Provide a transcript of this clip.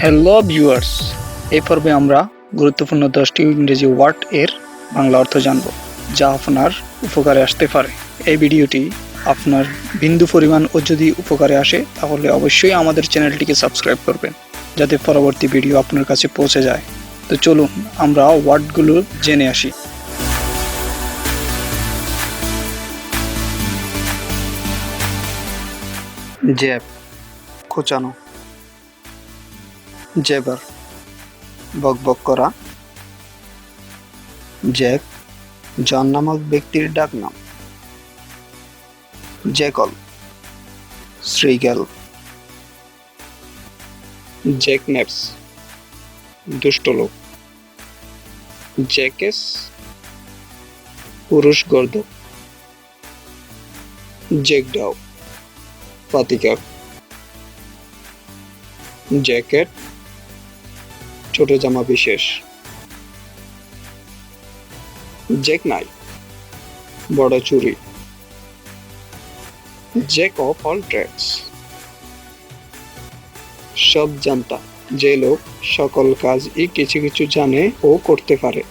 Hello viewers, এই পর্বে আমরা গুরুত্বপূর্ণ 10টি ইংরেজি ওয়ার্ড এর বাংলা অর্থ জানব, যা আপনার উপকারে আসতে পারে। এই ভিডিওটি আপনার বিন্দু পরিমাণও যদি উপকারে আসে তাহলে অবশ্যই আমাদের চ্যানেলটিকে সাবস্ক্রাইব করবেন, যাতে পরবর্তী ভিডিও আপনার কাছে পৌঁছে যায়। তো চলুন আমরা ওয়ার্ডগুলো জেনে আসি। জ্যাব, খোঁচানো। জেবার, বকবক করা। জ্যাক, জন নামক ব্যক্তির ডাকনাম। জ্যাকল, শ্রীগেল। জ্যাকনেপস, দুষ্ট লোক। জ্যাকেস, পুরুষ গর্দভ। জ্যাকডাও, পাতিকাক। জ্যাকেট, ছোট জামা বিশেষ। জ্যাকনাইফ, বড় চুরি। জ্যাক অফ অল ট্রেডস, সব জানতা, যে লোক সকল কাজই কিছু কিছু জানে ও করতে পারে।